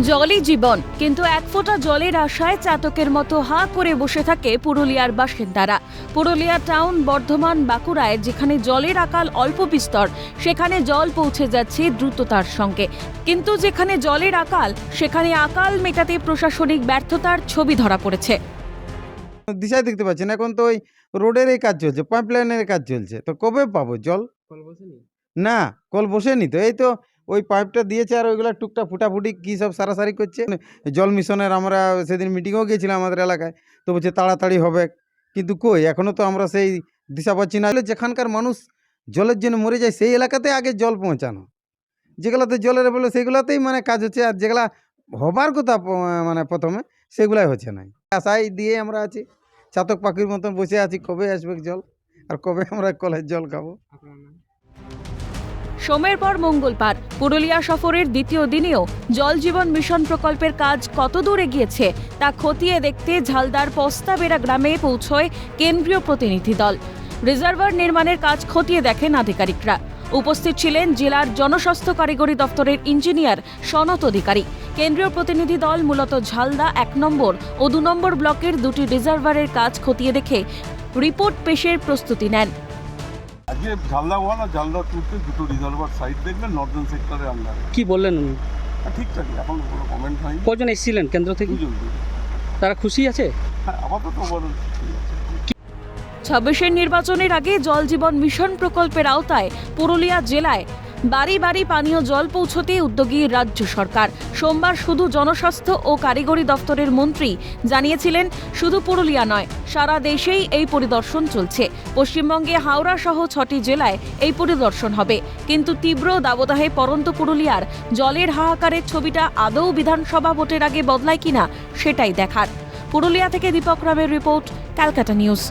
জলই জীবন, কিন্তু এক ফোঁটা জলের আশায় চাতকের মতো হাঁ করে বসে থাকে পুরুলিয়ার বাসিন্দারা। পুরুলিয়া টাউন, বর্ধমান, বাঁকুড়ায় যেখানে জলের আকাল অল্প বিস্তর, সেখানে জল পৌঁছে যাচ্ছে দ্রুততার সঙ্গে। কিন্তু যেখানে জলের আকাল, সেখানে আকাল মেটাতে প্রশাসনিক ব্যর্থতার ছবি ধরা পড়েছে। দিশায় দেখতে পাচ্ছেন, এখন তো ওই রোডের এই কাজ চলছে, পাইপ লাইনের কাজ চলছে, তো কবে পাবো জল? না, কল বসেনি তো, এই তো ওই পাইপটা দিয়েছে আর ওইগুলো টুকটা ফুটাফুটি কী সব সারাসারি করছে। জল মিশনের আমরা সেদিন মিটিংও গিয়েছিলাম আমাদের এলাকায়, তো বলছে তাড়াতাড়ি হবে, কিন্তু কই এখনও তো আমরা সেই দিশা পাচ্ছি না। যেখানকার মানুষ জলের জন্য মরে যায় সেই এলাকাতে আগে জল পৌঁছানো, যেগুলোতে জলের বলে সেগুলোতেই মানে কাজ হচ্ছে, আর যেগুলা হবার কথা মানে প্রথমে সেগুলাই হচ্ছে না। আশায় দিয়ে আমরা আছি, চাতক পাখির মতন বসে আছি, কবে আসবে জল আর কবে আমরা কলের জল খাবো। সোমের পর মঙ্গল পার, পুরুলিয়া সফরের দ্বিতীয় দিনেও জল জীবন মিশন প্রকল্পের কাজ কত দূর এগিয়েছে তা খতিয়ে দেখতে ঝালদার পস্তাবেড়া গ্রামে পৌঁছয় কেন্দ্রীয় প্রতিনিধি দল। রিজার্ভার নির্মাণের কাজ খতিয়ে দেখেন আধিকারিকরা। উপস্থিত ছিলেন জেলার জনস্বাস্থ্য কারিগরি দপ্তরের ইঞ্জিনিয়ার সনত অধিকারী। কেন্দ্রীয় প্রতিনিধি দল মূলত ঝালদা 1 নম্বর ও 2 নম্বর ব্লকের 2টি রিজার্ভারের কাজ খতিয়ে দেখে রিপোর্ট পেশের প্রস্তুতি নেন। আজকে ঝালদা 1 আর ঝালদা 2-তে দুটো রিজার্ভার সাইট দেখলেন নর্দার্ন সেক্টরের আন্ডারে। কি বললেন উনি? ঠিকঠাক, এখন কোনো কমেন্ট হয়নি। কজন এসেছিলেন কেন্দ্র থেকে? দুজন। তারা খুশি আছে? হ্যাঁ, আপাতত বড় ঠিক আছে। 26-এর নির্বাচনের আগে জল জীবন মিশন প্রকল্পের আওতায় পুরুলিয়া জেলায় বাড়ি বাড়ি পানীয় জল পৌঁছতে উদ্যোগী রাজ্য সরকার। সোমবার শুধু জনস্বাস্থ্য ও কারিগরি দপ্তরের মন্ত্রী জানিয়েছিলেন, শুধু পুরুলিয়া নয়, সারা দেশেই এই পরিদর্শন চলছে। পশ্চিমবঙ্গে হাওড়া সহ 6টি জেলায় এই পরিদর্শন হবে। কিন্তু তীব্র দাবদাহে পড়ন্ত পুরুলিয়ার জলের হাহাকারের ছবিটা আদৌ বিধানসভা ভোটের আগে বদলায় কিনা সেটাই দেখার। পুরুলিয়া থেকে দীপক রামের রিপোর্ট, ক্যালকাটা নিউজ।